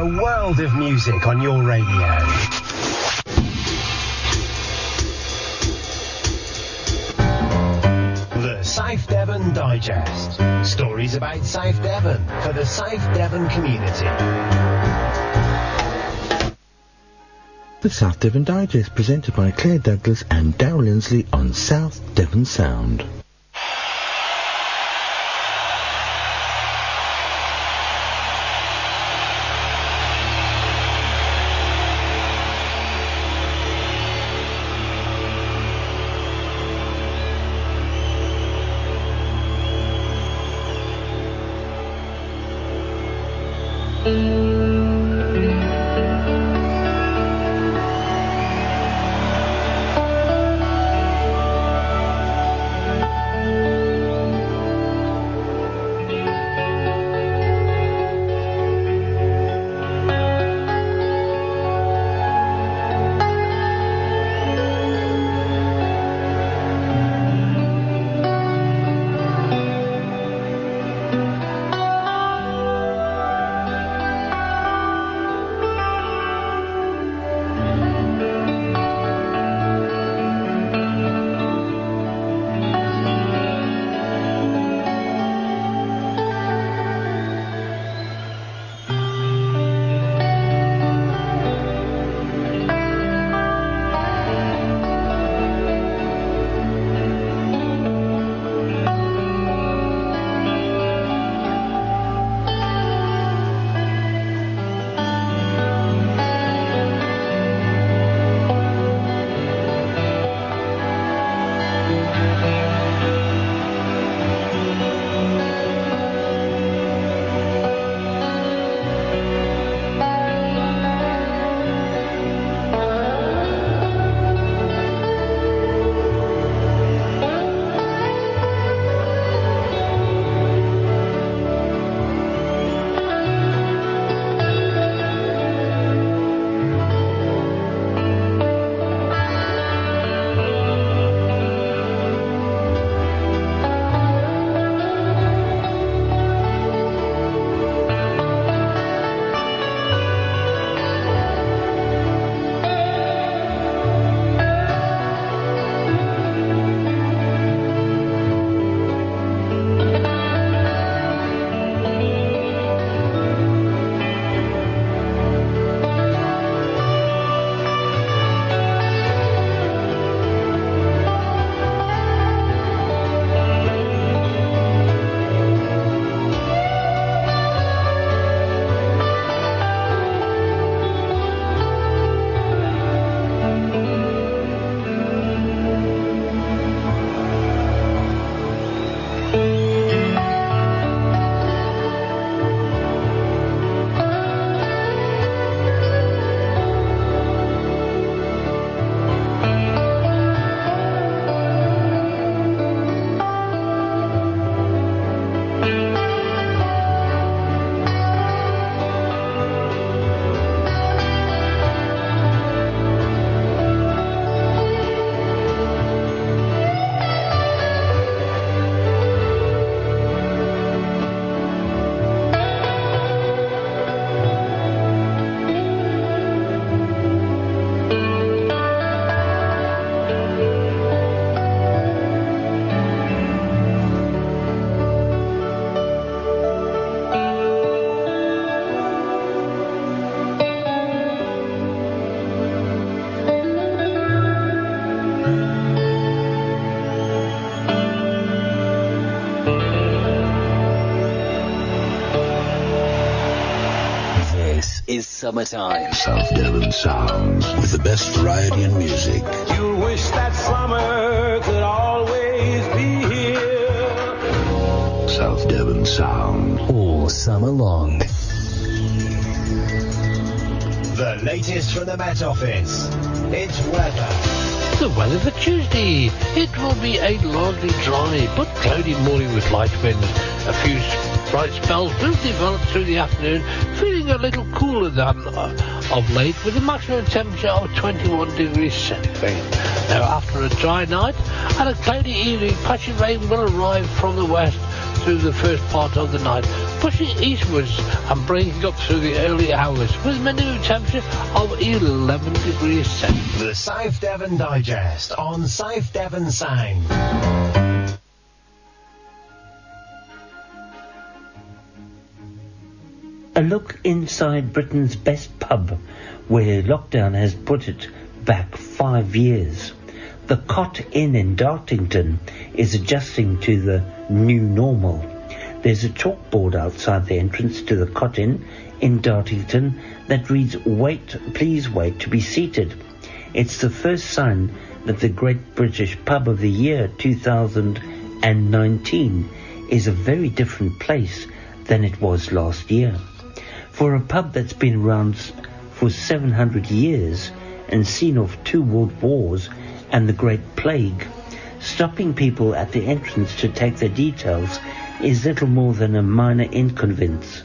a world of music on your radio. The South Devon Digest. Stories about South Devon for the South Devon community. The South Devon Digest, presented by Claire Douglas and Darryl Lindsley on South Devon Sound. Is summertime. South Devon Sounds, with the best variety in music. You wish that summer could always be here. South Devon Sound. All summer long. The latest from the Met Office. It's weather. The weather for Tuesday. It will be a largely dry but cloudy morning with light winds. A few bright spells will develop through the afternoon, feeling a little cooler than of late, with a maximum temperature of 21 degrees centigrade. Now, after a dry night and a cloudy evening, patchy rain will arrive from the west through the first part of the night, pushing eastwards and breaking up through the early hours with minimum temperature of 11 degrees Celsius. The South Devon Digest on South Devon Sound. A look inside Britain's best pub, where lockdown has put it back 5 years. The Cot Inn in Dartington is adjusting to the new normal. There's a chalkboard outside the entrance to the Cot Inn in Dartington that reads, "Wait, please wait to be seated." It's the first sign that the Great British Pub of the Year 2019 is a very different place than it was last year. For a pub that's been around for 700 years and seen off 2 world wars and the Great Plague, stopping people at the entrance to take their details is little more than a minor inconvenience,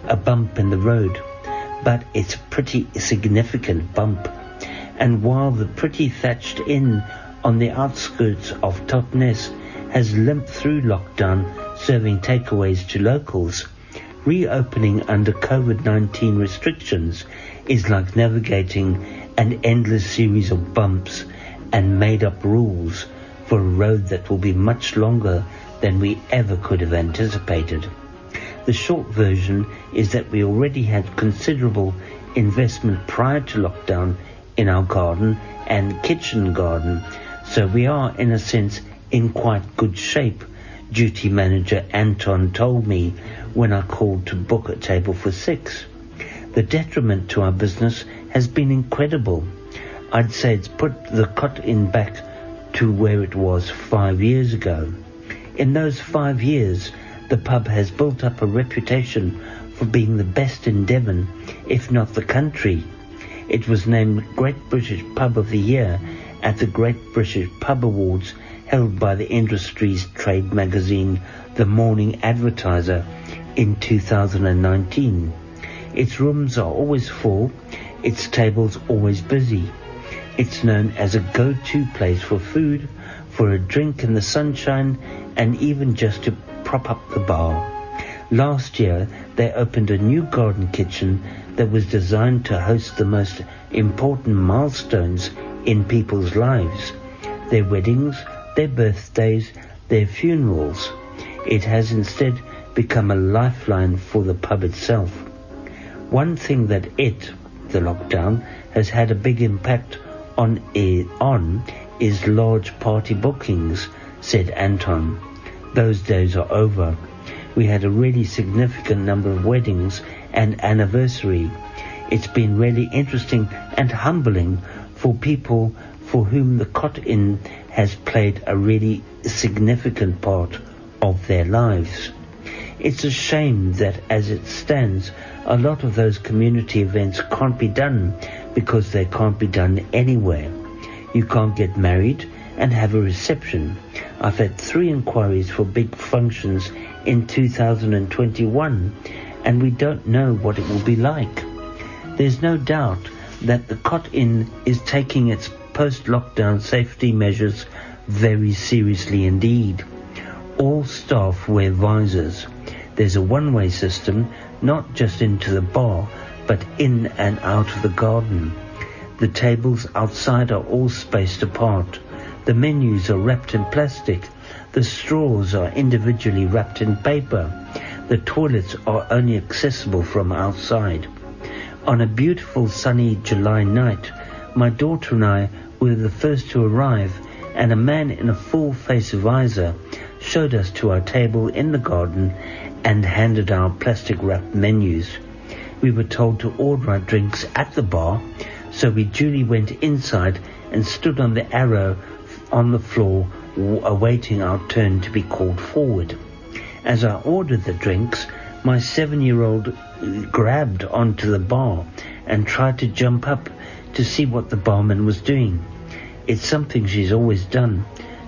a bump in the road. But it's a pretty significant bump. And while the pretty thatched inn on the outskirts of Totnes has limped through lockdown serving takeaways to locals, reopening under COVID-19 restrictions is like navigating an endless series of bumps and made-up rules for a road that will be much longer than we ever could have anticipated. The short version is that we already had considerable investment prior to lockdown in our garden and kitchen garden, so we are, in a sense, in quite good shape, duty manager Anton told me when I called to book a table for 6. The detriment to our business has been incredible. I'd say it's put the Cot Inn back to where it was 5 years ago. In those 5 years, the pub has built up a reputation for being the best in Devon, if not the country. It was named Great British Pub of the Year at the Great British Pub Awards held by the industry's trade magazine, The Morning Advertiser, in 2019. Its rooms are always full, its tables always busy. It's known as a go-to place for food, for a drink in the sunshine, and even just to prop up the bar. Last year, they opened a new garden kitchen that was designed to host the most important milestones in people's lives: their weddings, their birthdays, their funerals. It has instead become a lifeline for the pub itself. One thing that the lockdown, has had a big impact on is large party bookings, said Anton. Those days are over. We had a really significant number of weddings and anniversary. It's been really interesting and humbling for people for whom the Cot Inn has played a really significant part of their lives. It's a shame that as it stands, a lot of those community events can't be done because they can't be done anywhere. You can't get married and have a reception. I've had 3 inquiries for big functions in 2021, and we don't know what it will be like. There's no doubt that the Cot Inn is taking its post-lockdown safety measures very seriously indeed. All staff wear visors. There's a one-way system, not just into the bar, but in and out of the garden. The tables outside are all spaced apart. The menus are wrapped in plastic. The straws are individually wrapped in paper. The toilets are only accessible from outside. On a beautiful sunny July night, my daughter and I were the first to arrive, and a man in a full-face visor showed us to our table in the garden and handed our plastic-wrapped menus. We were told to order our drinks at the bar, so we duly went inside and stood on the arrow on the floor awaiting our turn to be called forward. As I ordered the drinks, my 7-year-old grabbed onto the bar and tried to jump up to see what the barman was doing. It's something she's always done,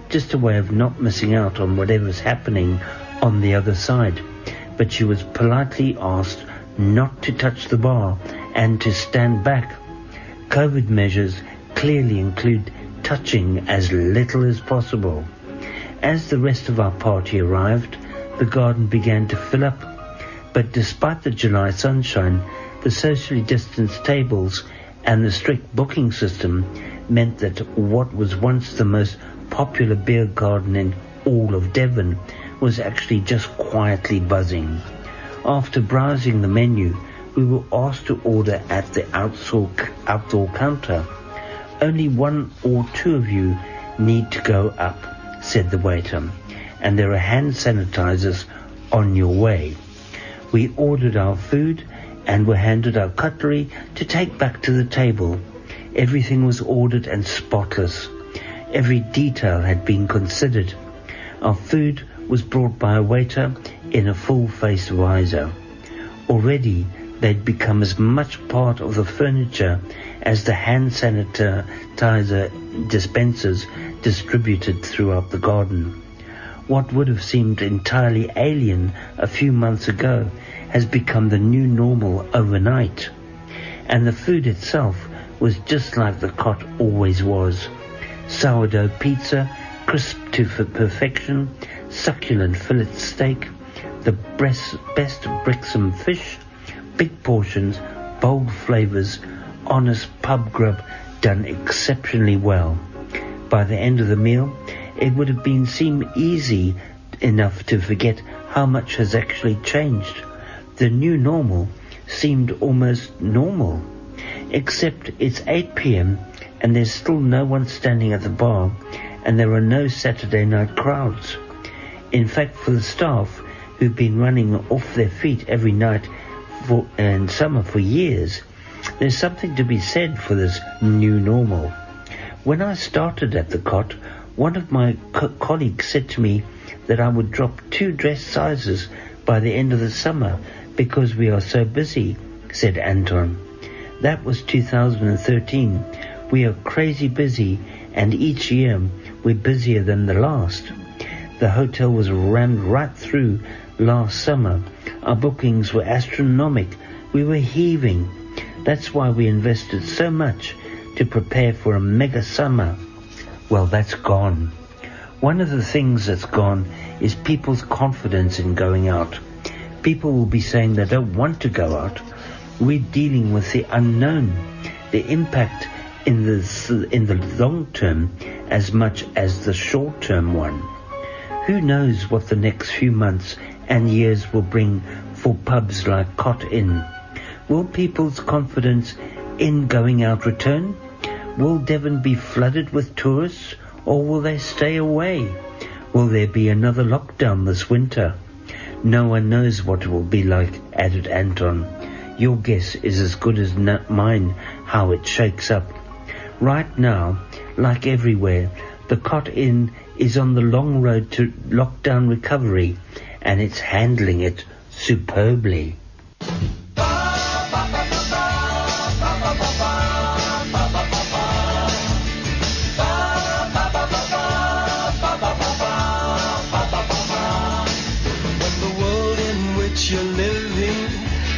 just a way of not missing out on whatever's happening on the other side. But she was politely asked not to touch the bar and to stand back. COVID measures clearly include touching as little as possible. As the rest of our party arrived, the garden began to fill up. But despite the July sunshine, the socially distanced tables and the strict booking system meant that what was once the most popular beer garden in all of Devon was actually just quietly buzzing. After browsing the menu, we were asked to order at the outdoor counter. "Only 1 or 2 of you need to go up," said the waiter, "and there are hand sanitizers on your way." We ordered our food and were handed our cutlery to take back to the table. Everything was ordered and spotless. Every detail had been considered. Our food was brought by a waiter in a full-face visor. Already they'd become as much part of the furniture as the hand sanitizer dispensers distributed throughout the garden. What would have seemed entirely alien a few months ago has become the new normal overnight. And the food itself was just like the cot always was. Sourdough pizza, crisp to perfection, succulent fillet steak, the best Brixham fish, big portions, bold flavours, honest pub grub done exceptionally well. By the end of the meal, it would have seemed easy enough to forget how much has actually changed. The new normal seemed almost normal, except it's 8 p.m. and there's still no one standing at the bar, and there are no Saturday night crowds. In fact, for the staff who've been running off their feet every night in summer for years, there's something to be said for this new normal. When I started at the cot, one of my colleagues said to me that I would drop 2 dress sizes by the end of the summer because we are so busy, said Anton. That was 2013. We are crazy busy, and each year we're busier than the last. The hotel was rammed right through last summer. Our bookings were astronomical. We were heaving. That's why we invested so much to prepare for a mega summer. Well, that's gone. One of the things that's gone is people's confidence in going out. People will be saying they don't want to go out. We're dealing with the unknown, the impact in the long term as much as the short term one. Who knows what the next few months and years will bring for pubs like Cot Inn? Will people's confidence in going out return? Will Devon be flooded with tourists, or will they stay away? Will there be another lockdown this winter? No one knows what it will be like, added Anton. Your guess is as good as mine how it shakes up. Right now, like everywhere, the Cot Inn is on the long road to lockdown recovery, and it's handling it superbly. You're living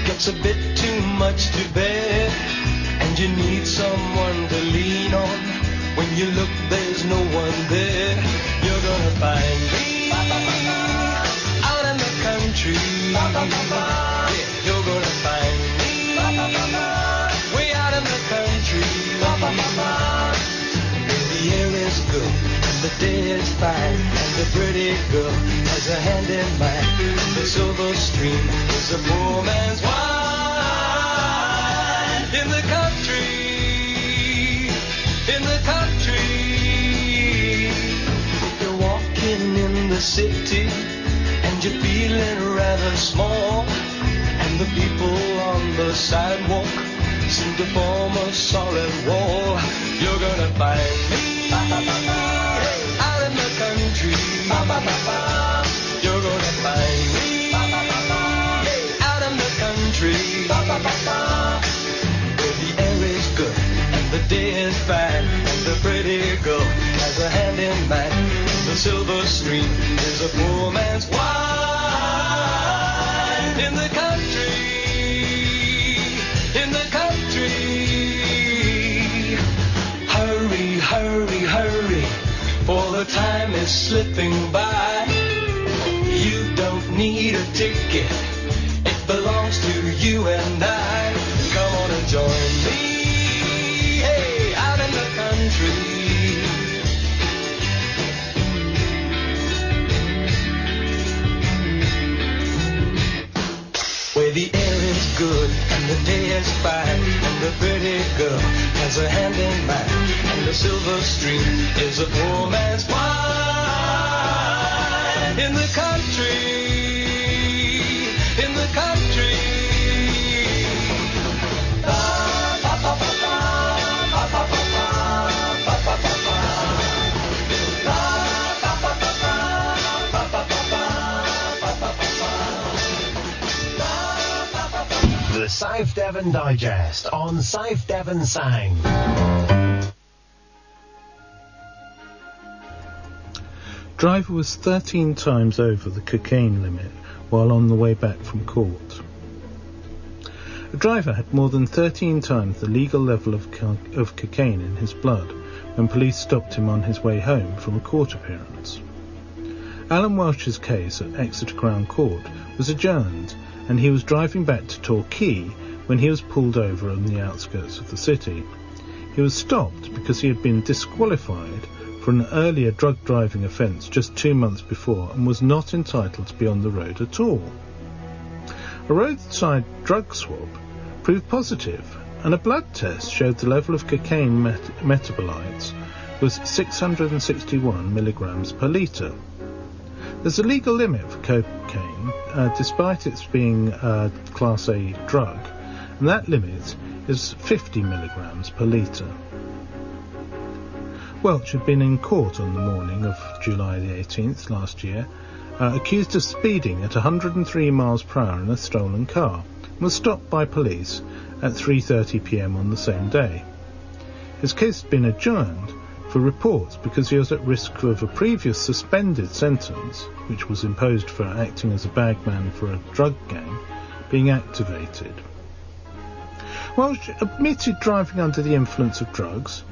gets a bit too much to bear, and you need someone to lean on. When you look, there's no one there. You're gonna find me out in the country. Yeah, you're gonna find me way out in the country. The air is good, and the day is fine, and the pretty girl has a hand in mine. The silver stream is a poor man's wine. In the country, in the country. If you're walking in the city and you're feeling rather small, and the people on the sidewalk seem to form a solid wall, you're gonna find me out in the country. You're gonna find me out in the country, where the air is good and the day is fine, and the pretty girl has a hand in mine. The silver stream is a poor man's wine. In the country, in the country. Hurry, hurry, hurry, for the time is slipping by. You don't ticket. It belongs to you and I. Come on and join me, hey, out in the country. Where the air is good and the day is fine, and the pretty girl has her hand in mine, and the silver stream is a poor man's wine. In the country, in the country. The South Devon Digest on South Devon Sound. Driver was 13 times over the cocaine limit while on the way back from court. A driver had more than 13 times the legal level of cocaine in his blood when police stopped him on his way home from a court appearance. Alan Welsh's case at Exeter Crown Court was adjourned, and he was driving back to Torquay when he was pulled over on the outskirts of the city. He was stopped because he had been disqualified for an earlier drug driving offence just 2 months before and was not entitled to be on the road at all. A roadside drug swab proved positive, and a blood test showed the level of cocaine metabolites was 661 milligrams per litre. There's a legal limit for cocaine, despite its being a Class A drug, and that limit is 50 milligrams per litre. Welch had been in court on the morning of July the 18th last year, accused of speeding at 103 miles per hour in a stolen car, and was stopped by police at 3:30 p.m. on the same day. His case had been adjourned for reports because he was at risk of a previous suspended sentence, which was imposed for acting as a bagman for a drug gang, being activated. Welch admitted driving under the influence of drugs,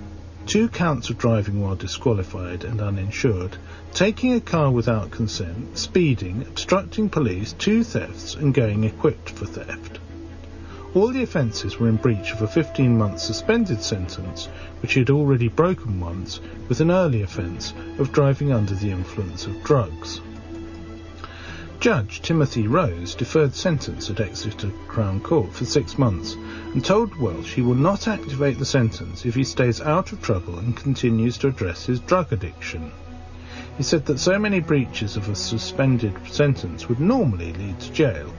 2 counts of driving while disqualified and uninsured, taking a car without consent, speeding, obstructing police, 2 thefts, and going equipped for theft. All the offences were in breach of a 15-month suspended sentence, which he had already broken once with an early offence of driving under the influence of drugs. Judge Timothy Rose deferred sentence at Exeter Crown Court for 6 months and told Welsh he will not activate the sentence if he stays out of trouble and continues to address his drug addiction. He said that so many breaches of a suspended sentence would normally lead to jail,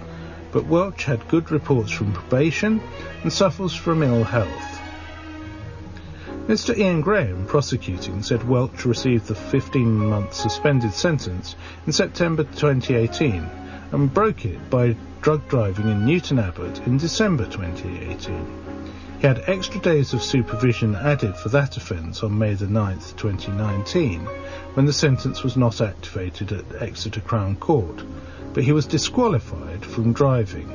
but Welch had good reports from probation and suffers from ill health. Mr. Ian Graham, prosecuting, said Welch received the 15-month suspended sentence in September 2018 and broke it by drug driving in Newton Abbot in December 2018. He had extra days of supervision added for that offence on May the 9th, 2019, when the sentence was not activated at Exeter Crown Court, but he was disqualified from driving.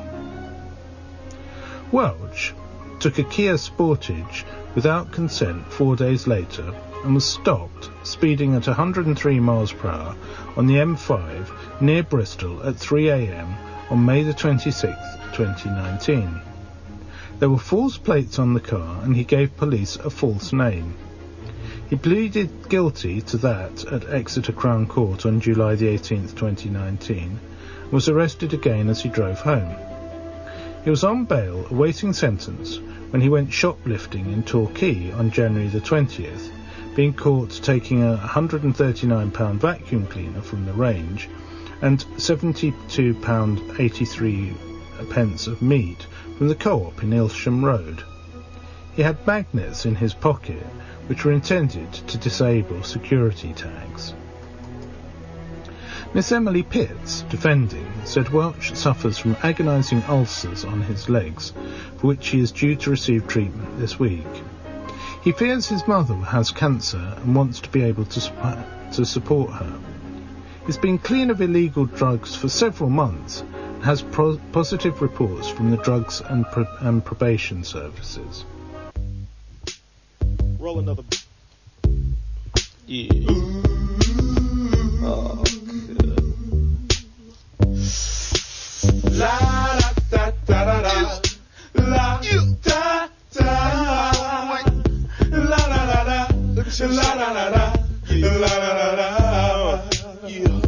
Welch took a Kia Sportage without consent 4 days later and was stopped speeding at 103 miles per hour on the M5 near Bristol at 3 a.m. on May the 26th, 2019. There were false plates on the car and he gave police a false name. He pleaded guilty to that at Exeter Crown Court on July the 18th, 2019, and was arrested again as he drove home. He was on bail awaiting sentence when he went shoplifting in Torquay on January the 20th, being caught taking a £139 vacuum cleaner from the range and £72.83 of meat from the co-op in Ilsham Road. He had magnets in his pocket which were intended to disable security tags. Miss Emily Pitts, defending, said Welch suffers from agonising ulcers on his legs, for which he is due to receive treatment this week. He fears his mother has cancer and wants to be able to support her. He's been clean of illegal drugs for several months and has positive reports from the Drugs and Probation Services. Roll another. Yeah. Oh, good. La la la la. La la la la. Yeah.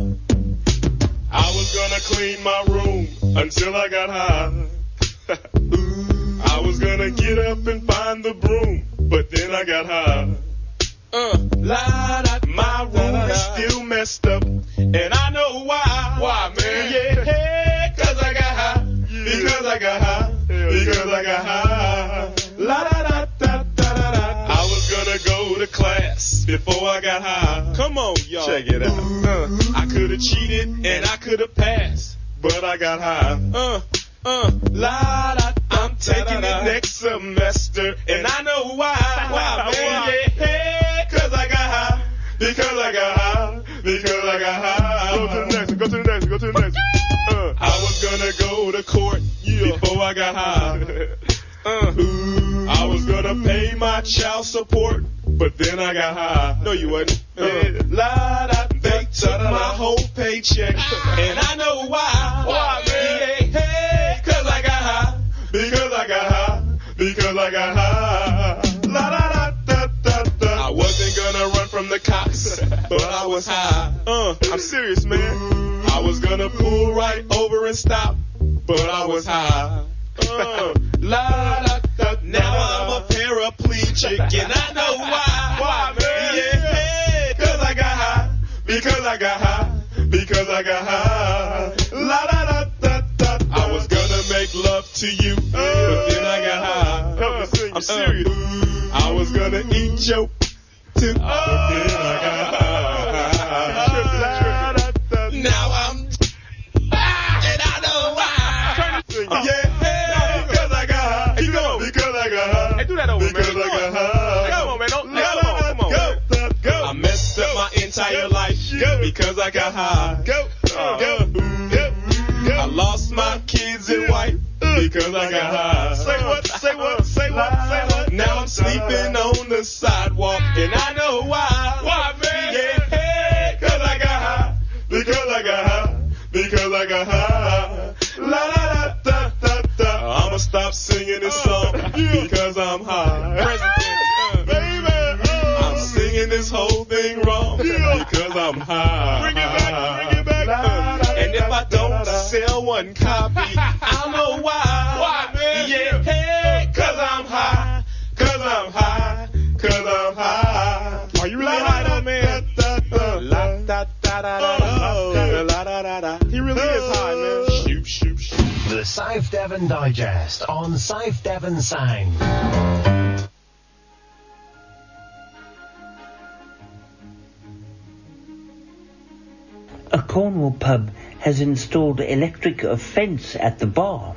I was gonna clean my room until I got high. I was gonna get up and find the broom, but then I got high. My room is still messed up, and I know why. Why, man? Yeah, cause I got high. Because I got high. Because I got high. La da da da da da da. I was gonna go to class before I got high. Come on, y'all. Check it out. I could have cheated and I could have passed, but I got high. La da. I'm taking it next semester, and I know why. Why, man? Yeah, cause I got high. Because I got high. Because I got high. Go to the next one. Go to the next one. Go to the next one. I was gonna go to court before I got high. I was gonna pay my child support, but then I got high. No, you wasn't. They took my whole paycheck, and I know why. Why, man? Yeah, cause I got high. Because I got high. Because I got high. La da da da da da. I wasn't gonna run from the cops, but I was high. I'm serious, man. I was gonna pull right over and stop, but I was high. La da da. Now I'm a paraplegic, and I know why. Why, man? Yeah, cause I got high. Because I got high. Because I got high. La da da da da. I was gonna make love to you, but then I got high. I'm serious. I was gonna eat your too, but then I got high. Now I'm and I know why. Yeah, because I got high. Keep going. Because I got high. Hey, do that over, man. Because I got high. Come on, man. Come on. Go. I messed up my entire life because I got high. Go. I lost my kids and wife because I got high. Say what? Say what? Say what? Say what? Now I'm sleeping on the sidewalk, and I know why. Why, man? Yeah, cause I got high. Because I got high. Because I got high. La da da da da. I'ma stop singing this song because I'm high. Baby, I'm singing this whole thing wrong because I'm high. Bring it back. And if I don't sell one copy, I'll know why. Why, man? Yeah, cause I'm high. Cause I'm high. Cause I'm high. Are you really high, though, man? La da da da da. He really is high, man. Shoot. The South Devon Digest on South Devon Sound. A Cornwall pub has installed electric fence at the bar.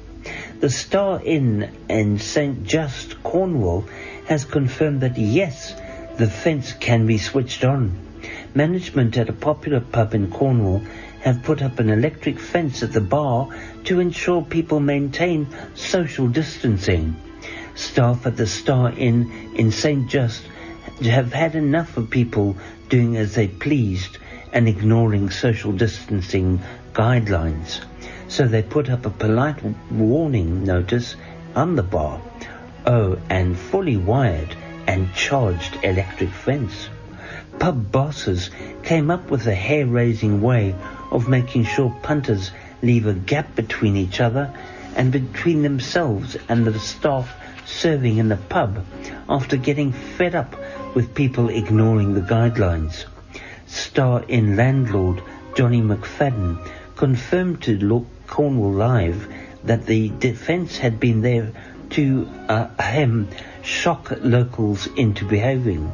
The Star Inn in St. Just, Cornwall, has confirmed that yes, the fence can be switched on. Management at a popular pub in Cornwall have put up an electric fence at the bar to ensure people maintain social distancing. Staff at the Star Inn in St. Just have had enough of people doing as they pleased and ignoring social distancing guidelines. So they put up a polite warning notice on the bar. Oh, and fully wired and charged electric fence. Pub bosses came up with a hair-raising way of making sure punters leave a gap between each other and between themselves and the staff serving in the pub after getting fed up with people ignoring the guidelines. Star Inn landlord Johnny McFadden confirmed to Cornwall Live that the defence had been there to shock locals into behaving.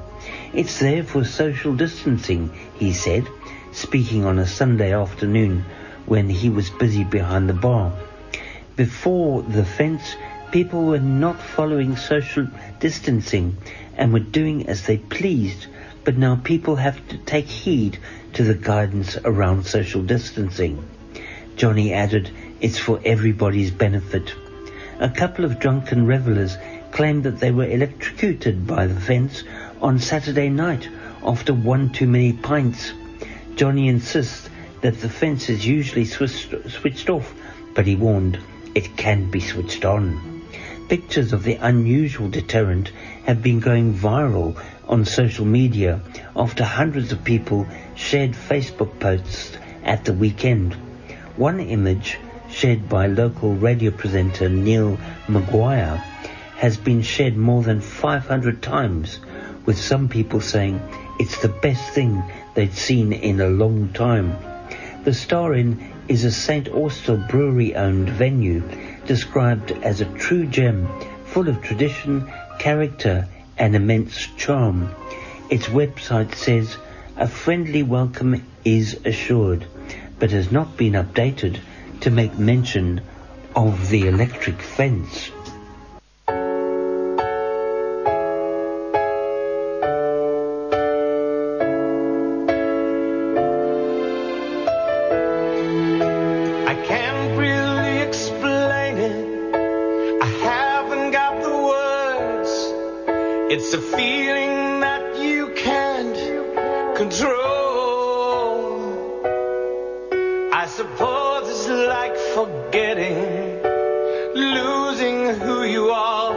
It's there for social distancing, he said, speaking on a Sunday afternoon when he was busy behind the bar. Before the fence, people were not following social distancing and were doing as they pleased, but now people have to take heed to the guidance around social distancing. Johnny added, it's for everybody's benefit. A couple of drunken revellers claimed that they were electrocuted by the fence on Saturday night after one too many pints. Johnny insists that the fence is usually switched off, but he warned it can be switched on. Pictures of the unusual deterrent have been going viral on social media after hundreds of people shared Facebook posts at the weekend. One image, shared by local radio presenter Neil Maguire, has been shared more than 500 times, with some people saying it's the best thing they'd seen in a long time. The star-in is a St. Austell brewery-owned venue described as a true gem, full of tradition, character and immense charm. Its website says a friendly welcome is assured, but has not been updated to make mention of the electric fence. It's a feeling that you can't control. I suppose it's like forgetting, losing who you are,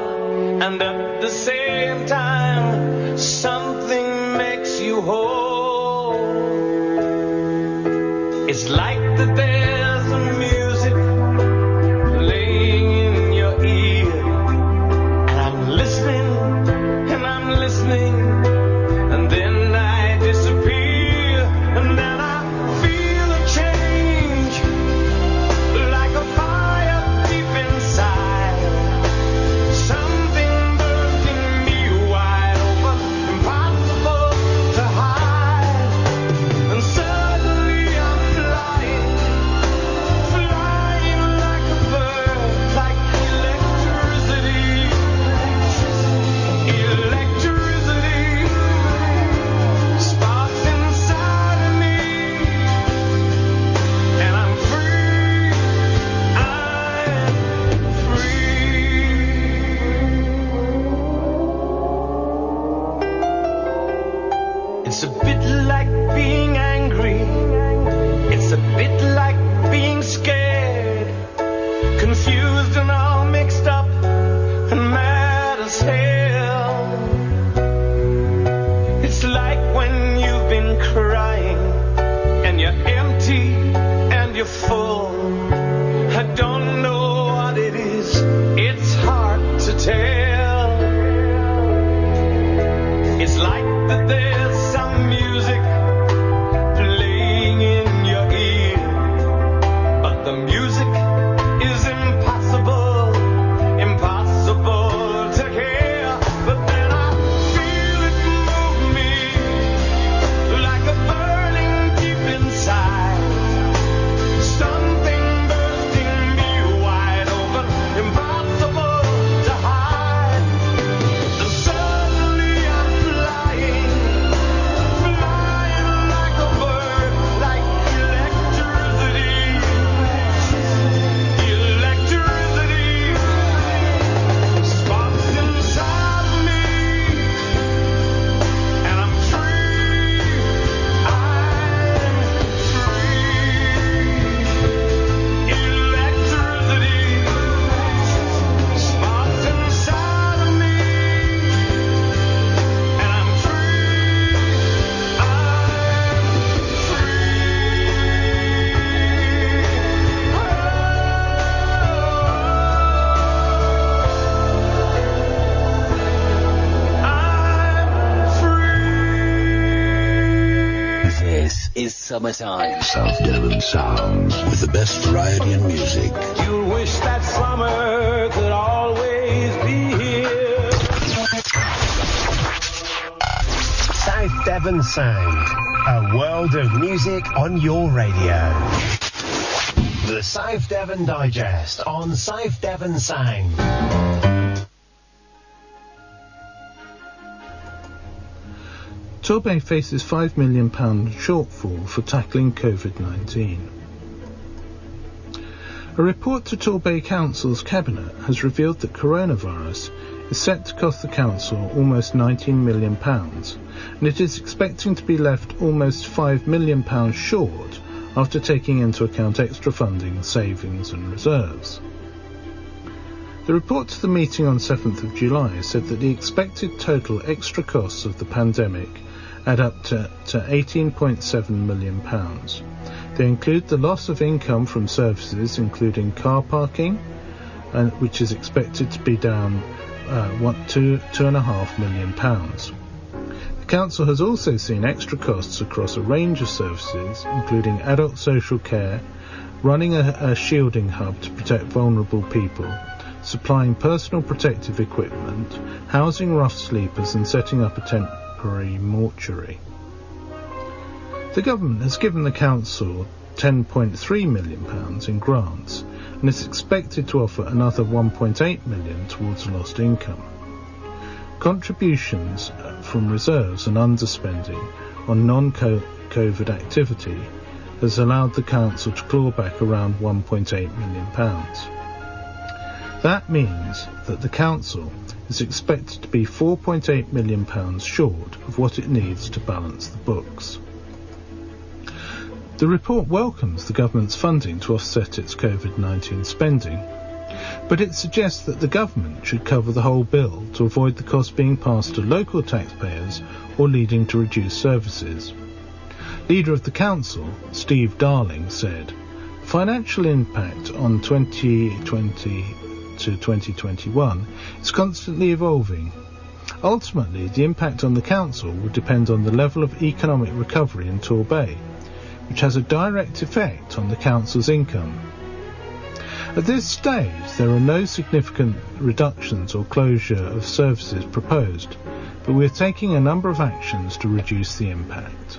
and at the same time something makes you whole. It's like that there's a music playing in your ear, and I'm listening, and then I disappear, and then I feel a change, like a fire deep inside, something bursting me wide open, impossible to hide, and suddenly I'm flying like a bird, like electricity. Sparks inside of me, and I'm free, I'm free. It's a bit like being angry, it's a bit like being scared, confused and all mixed up and mad as hell. It's like when you've been crying and you're empty and you're full. I don't know what it is, it's hard to tell. It's like that there's some music playing in your ear, but the music is impossible to hear. But then I feel it move me, like a burning deep inside, something bursting me wide open, impossible to hide. And suddenly I'm flying like a bird, like electricity, sparks inside of me, and I'm free, electricity, sparks inside of me, and I'm free, This is summertime. South Devon sound with the best variety in music. You wish that summer could always be here. South Devon Sound, a world of music on your radio. The South Devon Digest on South Devon Sound. Torbay faces £5 million shortfall for tackling COVID-19. A report to Torbay Council's Cabinet has revealed that coronavirus is set to cost the council almost £19 million, and it is expecting to be left almost £5 million short after taking into account extra funding, savings and reserves. The report to the meeting on 7th of July said that the expected total extra costs of the pandemic add up to £18.7 million. They include the loss of income from services including car parking, which is expected to be down £2.5 million. The Council has also seen extra costs across a range of services, including adult social care, running a shielding hub to protect vulnerable people, supplying personal protective equipment, housing rough sleepers and setting up a temporary mortuary. The government has given the council £10.3 million in grants and is expected to offer another £1.8 million towards lost income. Contributions from reserves and underspending on non-COVID activity has allowed the council to claw back around £1.8 million. That means that the council is expected to be £4.8 million short of what it needs to balance the books. The report welcomes the government's funding to offset its COVID-19 spending, but it suggests that the government should cover the whole bill to avoid the cost being passed to local taxpayers or leading to reduced services. Leader of the council, Steve Darling, said, "Financial impact on 2020 to 2021 is constantly evolving. Ultimately, the impact on the council will depend on the level of economic recovery in Torbay, which has a direct effect on the council's income. At this stage, there are no significant reductions or closure of services proposed, but we are taking a number of actions to reduce the impact."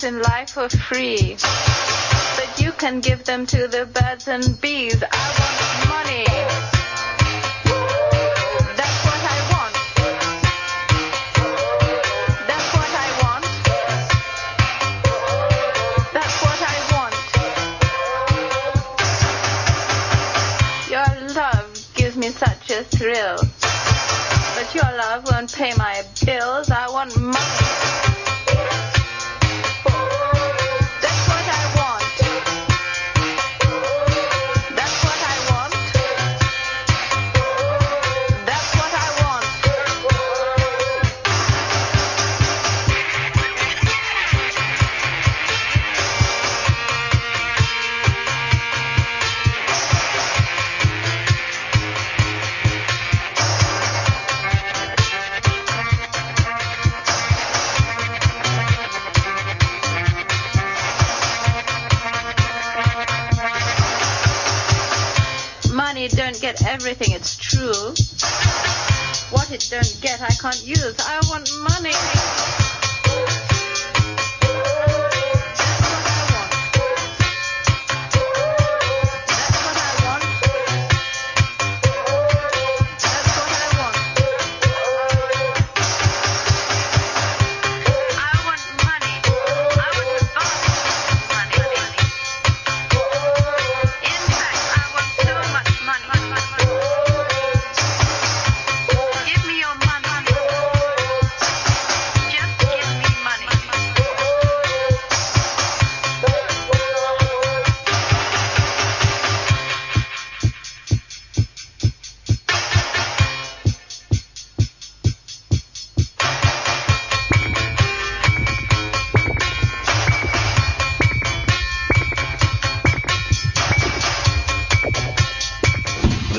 In life for free, but you can give them to the birds and bees. I want money. That's what I want. That's what I want. That's what I want. Your love gives me such a thrill, but your love won't pay my bills. I want money. It don't get everything, it's true. What it don't get, I can't use. I want money.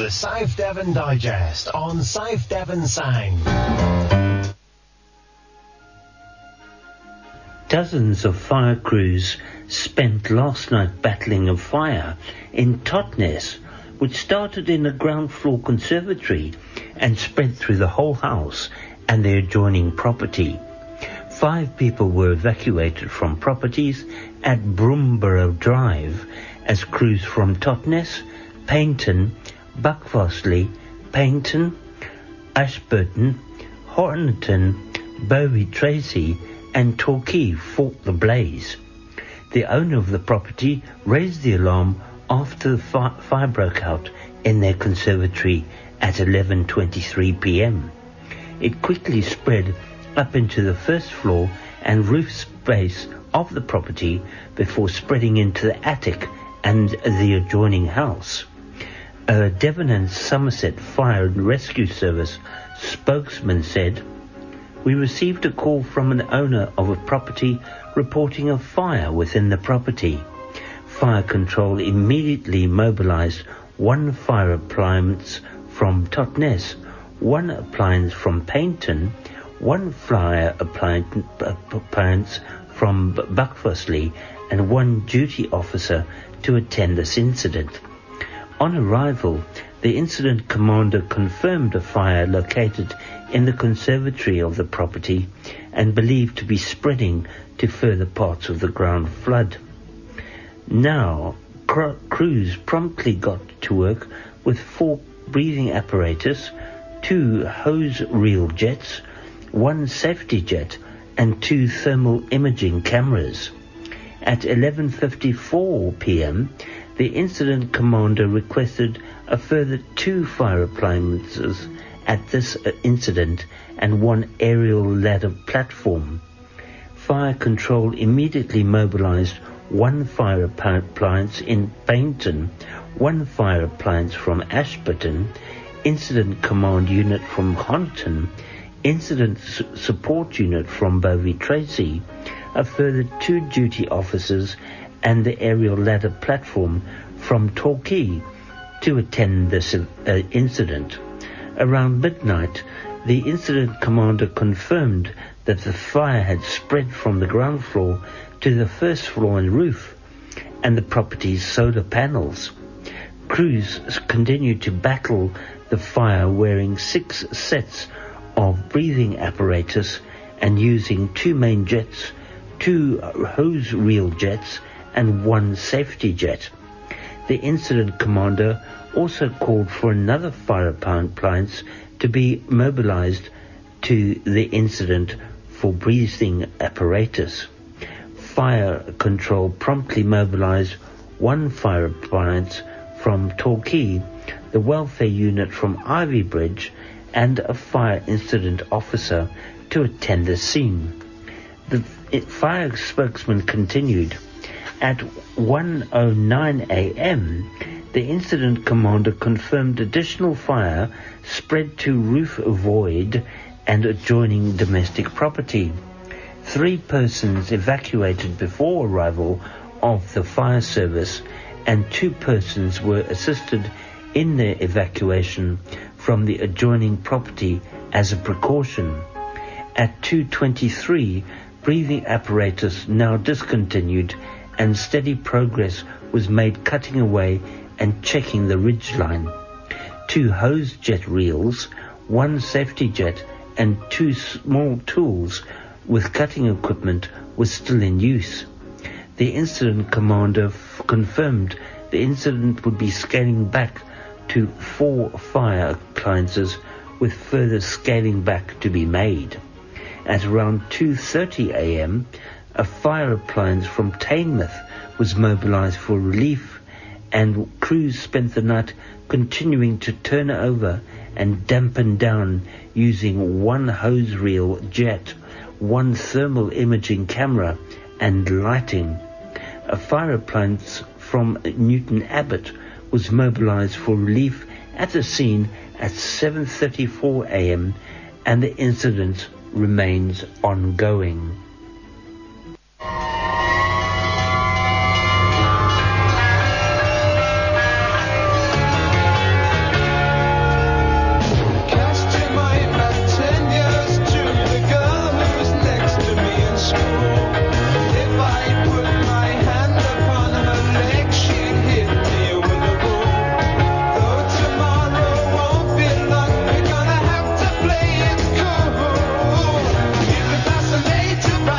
South Devon Digest on South Devon Sound. Dozens of fire crews spent last night battling a fire in Totnes, which started in a ground floor conservatory and spread through the whole house and the adjoining property. 5 people were evacuated from properties at Broomborough Drive as crews from Totnes, Paynton, Buckfastleigh, Paynton, Ashburton, Hornerton, Bowie Tracy and Torquay fought the blaze. The owner of the property raised the alarm after the fire broke out in their conservatory at 11:23 p.m. It quickly spread up into the first floor and roof space of the property before spreading into the attic and the adjoining house. A Devon and Somerset Fire and Rescue Service spokesman said, "We received a call from an owner of a property reporting a fire within the property. Fire control immediately mobilized one fire appliance from Totnes, one appliance from Paynton, one fire appliance from Buckfossley, and one duty officer to attend this incident. On arrival, the incident commander confirmed a fire located in the conservatory of the property and believed to be spreading to further parts of the ground flood. Now, crews promptly got to work with 4 breathing apparatus, 2 hose reel jets, 1 safety jet, and 2 thermal imaging cameras. At 11:54 p.m., the incident commander requested a further 2 fire appliances at this incident and 1 aerial ladder platform. Fire control immediately mobilized 1 fire appliance in Paynton, 1 fire appliance from Ashburton, incident command unit from Honiton, incident support unit from Bovey Tracy, a further 2 duty officers, and the aerial ladder platform from Torquay to attend this incident. Around midnight, the incident commander confirmed that the fire had spread from the ground floor to the first floor and roof, and the property's solar panels. Crews continued to battle the fire wearing 6 sets of breathing apparatus and using 2 main jets, 2 hose reel jets, and 1 safety jet. The incident commander also called for another fire appliance to be mobilized to the incident for breathing apparatus. Fire control promptly mobilized 1 fire appliance from Torquay, the welfare unit from Ivy Bridge, and a fire incident officer to attend the scene. The fire spokesman continued, at 1:09 a.m., the incident commander confirmed additional fire spread to roof void and adjoining domestic property. 3 persons evacuated before arrival of the fire service, and 2 persons were assisted in their evacuation from the adjoining property as a precaution. At 2:23, breathing apparatus now discontinued, and steady progress was made cutting away and checking the ridgeline. 2 hose jet reels, 1 safety jet, and 2 small tools with cutting equipment was still in use. The incident commander confirmed the incident would be scaling back to 4 fire appliances, with further scaling back to be made. At around 2:30 a.m., a fire appliance from Teignmouth was mobilized for relief, and crews spent the night continuing to turn over and dampen down using 1 hose reel jet, 1 thermal imaging camera, and lighting. A fire appliance from Newton Abbot was mobilized for relief at the scene at 7:34 a.m. and the incident remains ongoing. To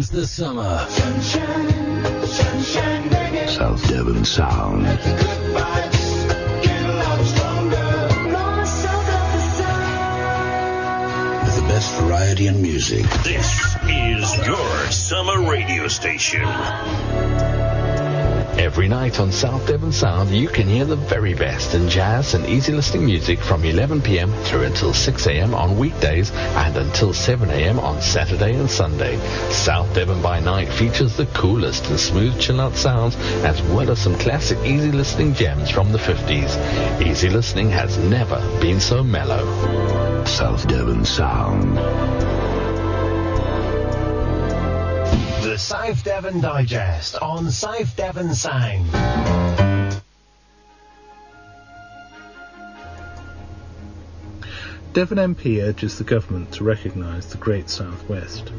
is the summer. Sunshine, sunshine, reggae. South Devon Sound. Let the good vibes get a lot stronger. More south of the sun. With the best variety in music. This is your summer radio station. Every night on South Devon Sound, you can hear the very best in jazz and easy listening music from 11 p.m. through until 6 a.m. on weekdays and until 7 a.m. on Saturday and Sunday. South Devon by Night features the coolest and smooth chill-out sounds as well as some classic easy listening gems from the 50s. Easy listening has never been so mellow. South Devon Sound. The South Devon Digest on South Devon Sound. Devon MP urges the government to recognise the Great South West.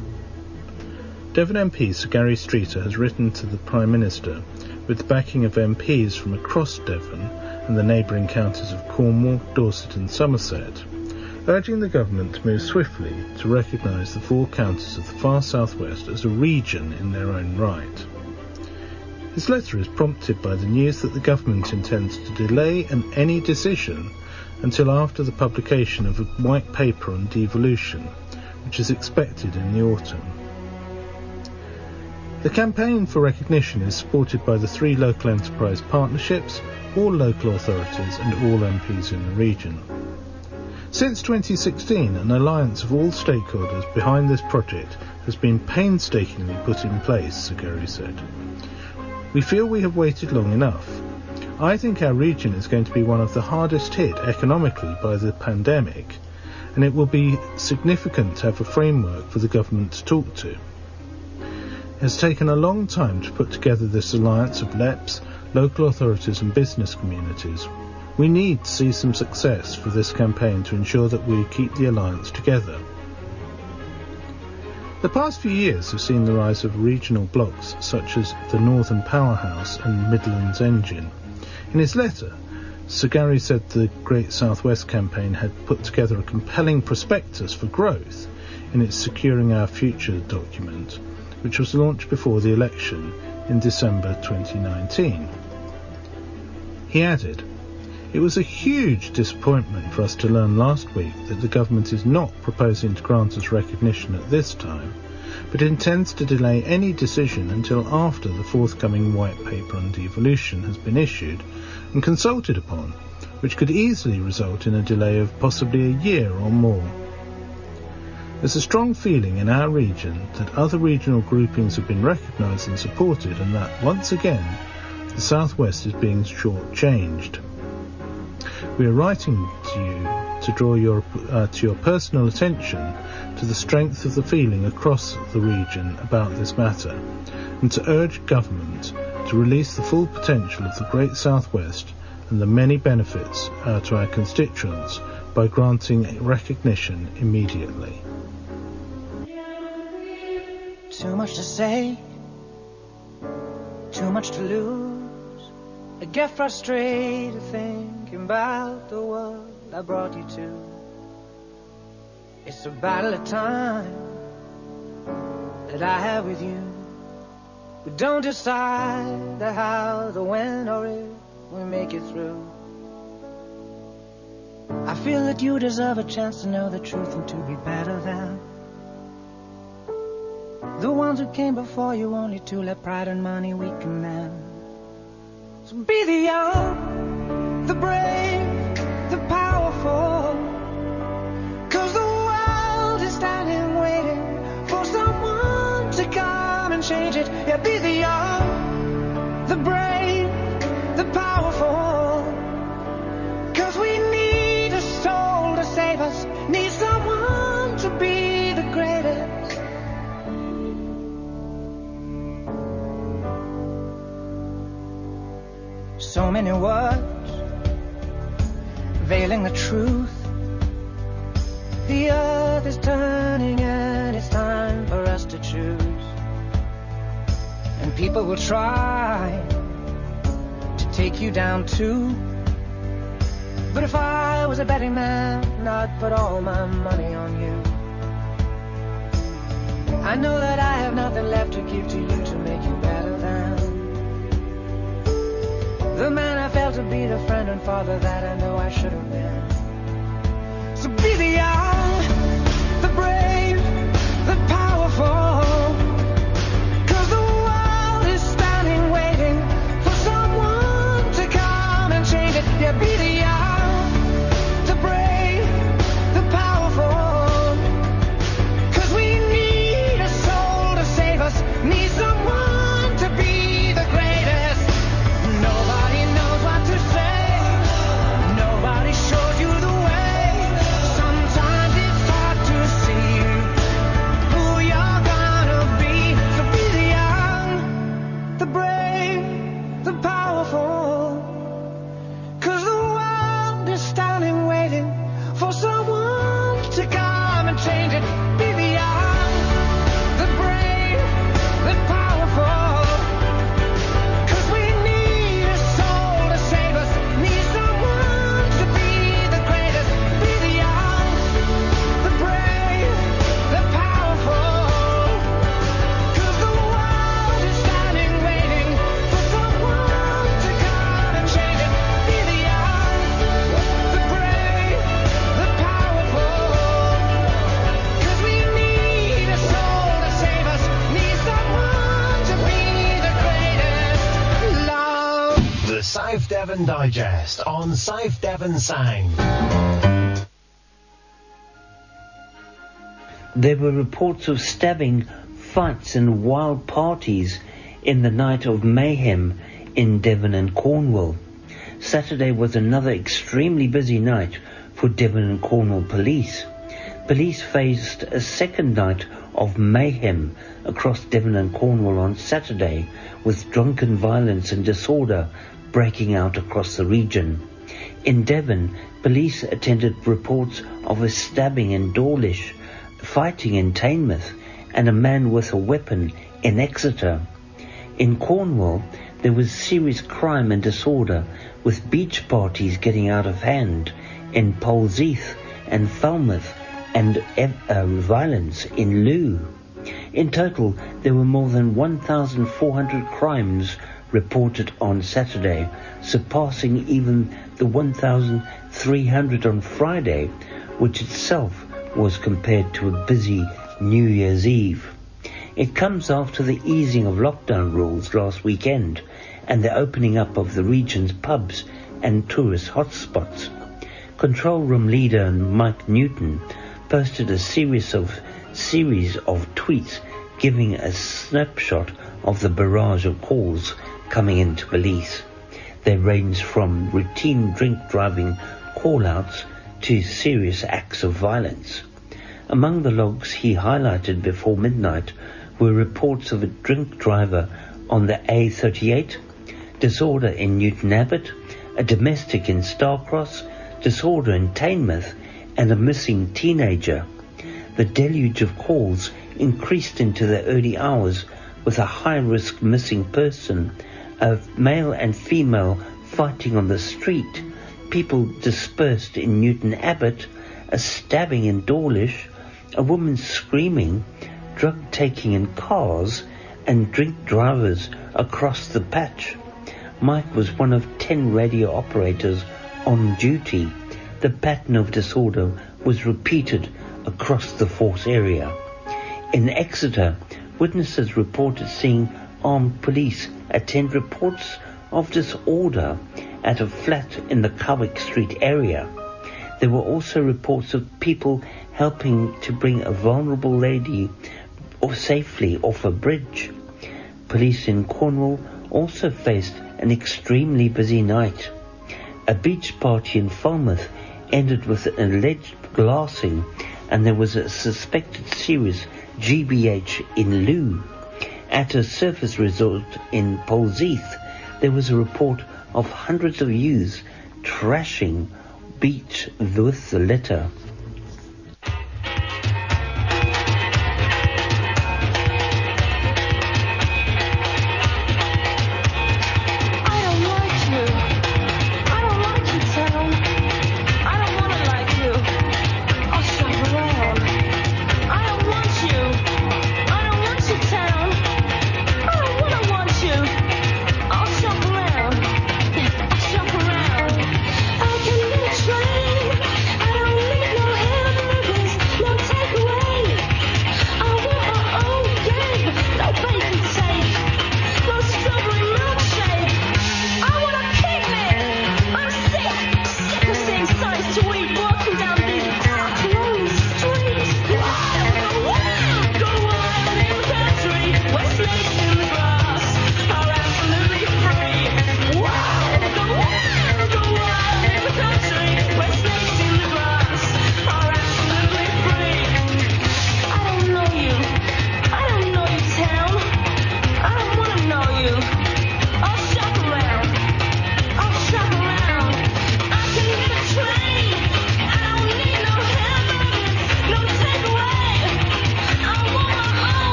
Devon MP Sir Gary Streeter has written to the Prime Minister with the backing of MPs from across Devon and the neighbouring counties of Cornwall, Dorset and Somerset, urging the government to move swiftly to recognise the four counties of the far southwest as a region in their own right. His letter is prompted by the news that the government intends to delay any decision until after the publication of a white paper on devolution, which is expected in the autumn. The campaign for recognition is supported by the three local enterprise partnerships, all local authorities and all MPs in the region. Since 2016, an alliance of all stakeholders behind this project has been painstakingly put in place, Sir Gary said. We feel we have waited long enough. I think our region is going to be one of the hardest hit economically by the pandemic, and it will be significant to have a framework for the government to talk to. It has taken a long time to put together this alliance of LEPs, local authorities and business communities. We need to see some success for this campaign to ensure that we keep the alliance together. The past few years have seen the rise of regional blocs such as the Northern Powerhouse and Midlands Engine. In his letter, Sir Gary said the Great South West campaign had put together a compelling prospectus for growth in its Securing Our Future document, which was launched before the election in December 2019. He added, "It was a huge disappointment for us to learn last week that the government is not proposing to grant us recognition at this time, but intends to delay any decision until after the forthcoming white paper on devolution has been issued and consulted upon, which could easily result in a delay of possibly a year or more. There's a strong feeling in our region that other regional groupings have been recognised and supported, and that, once again, the South West is being short-changed. We are writing to you to draw to your personal attention to the strength of the feeling across the region about this matter, and to urge government to release the full potential of the Great South West and the many benefits to our constituents by granting recognition immediately." Too much to say, too much to lose. I get frustrated thinking about the world I brought you to. It's a battle of time that I have with you. We don't decide the how, the when, or if we make it through. I feel that you deserve a chance to know the truth and to be better than the ones who came before you, only to let pride and money weaken them. So be the young, the brave, the powerful, 'cause the world is standing waiting for someone to come and change it. Yeah, be the young, the brave, the powerful, 'cause we need a soul to save us, need someone to be the greatest. So many words veiling the truth. The earth is turning and it's time for us to choose. And people will try to take you down too. But if I was a betting man, I'd put all my money on you. I know that I have nothing left father that I know I should have been. So be the young, the brave, the powerful. 'Cause the world is standing waiting for someone to come and change it. Yeah, be the young, the brave, the powerful. 'Cause we need a soul to save us, need someone to be the greatest. Nobody knows what to say, nobody shows you the way. Sometimes it's hard to see who you're gonna be. So be the young, the brave, the powerful. 'Cause the world is standing waiting for someone to come and change it. Be the young, the brave, the powerful. 'Cause we need a soul to save us, need someone to be the greatest. Be the young, the brave, the powerful. 'Cause the world is standing waiting for someone to come and change it. Be the young, the brave, the powerful. 'Cause we need a soul to save us, need someone to be the greatest. Love. The South Devon Digest on South Devon Sound. There were reports of stabbing, fights and wild parties in the night of mayhem in Devon and Cornwall. Saturday was another extremely busy night for Devon and Cornwall police. Police faced a second night of mayhem across Devon and Cornwall on Saturday, with drunken violence and disorder breaking out across the region. In Devon, police attended reports of a stabbing in Dawlish, fighting in Teignmouth, and a man with a weapon in Exeter. In Cornwall, there was serious crime and disorder, with beach parties getting out of hand in Polzeath and Falmouth, and violence in Looe. In total, there were more than 1,400 crimes reported on Saturday, surpassing even the 1,300 on Friday, which itself was compared to a busy New Year's Eve. It comes after the easing of lockdown rules last weekend and the opening up of the region's pubs and tourist hotspots. Control Room leader Mike Newton posted a series of tweets giving a snapshot of the barrage of calls coming into police. They ranged from routine drink driving call-outs to serious acts of violence. Among the logs he highlighted before midnight were reports of a drink driver on the A38, disorder in Newton Abbot, a domestic in Starcross, disorder in Teignmouth, and a missing teenager. The deluge of calls increased into the early hours with a high-risk missing person, a male and female fighting on the street, people dispersed in Newton Abbot, a stabbing in Dawlish, a woman screaming, drug taking in cars, and drink drivers across the patch. Mike was one of 10 radio operators on duty. The pattern of disorder was repeated across the force area. In Exeter, witnesses reported seeing armed police attend reports of disorder at a flat in the Cowick Street area. There were also reports of people helping to bring a vulnerable lady safely off a bridge. Police in Cornwall also faced an extremely busy night. A beach party in Falmouth ended with an alleged glassing, and there was a suspected serious GBH in Looe. At a surface resort in Polzeath, there was a report of hundreds of youths trashing beach with the litter.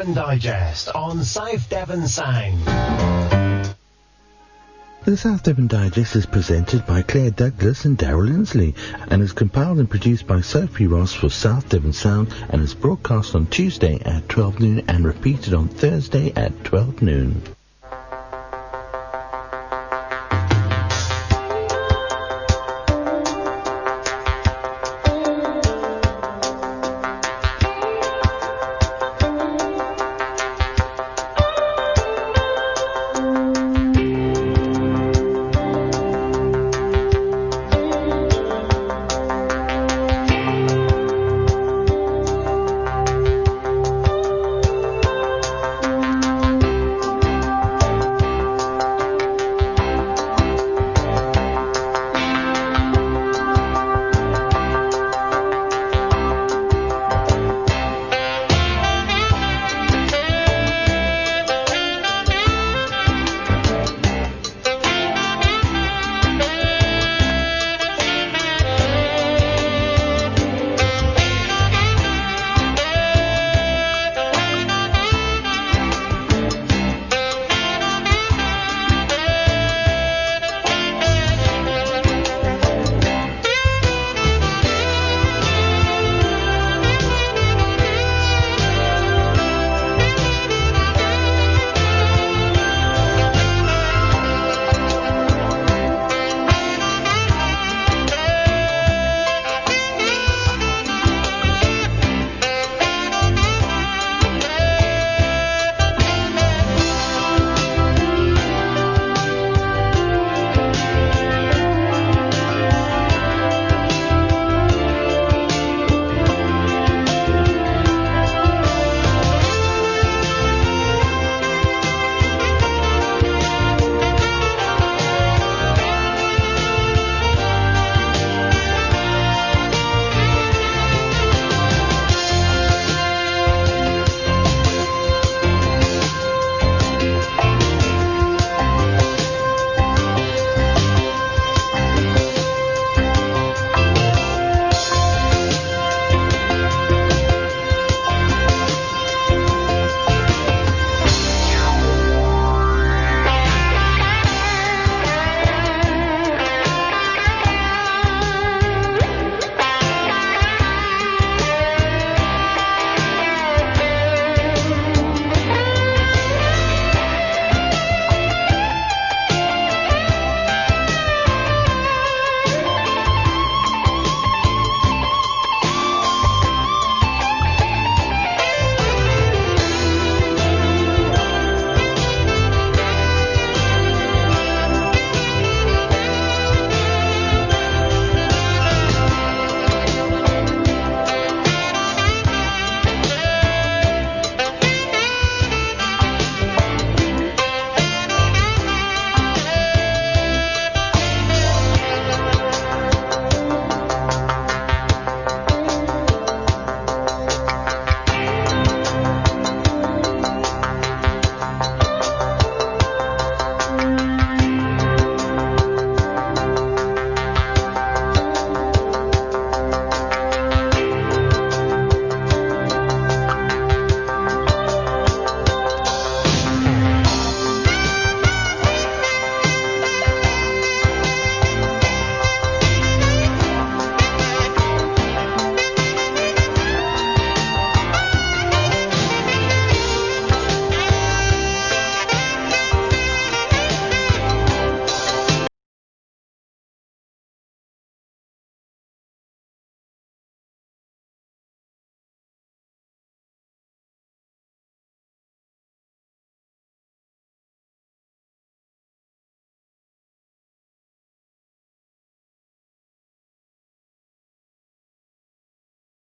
Devon Digest on South Devon Sound. The South Devon Digest is presented by Claire Douglas and Darryl Lindsley and is compiled and produced by Sophie Ross for South Devon Sound and is broadcast on Tuesday at 12 noon and repeated on Thursday at 12 noon.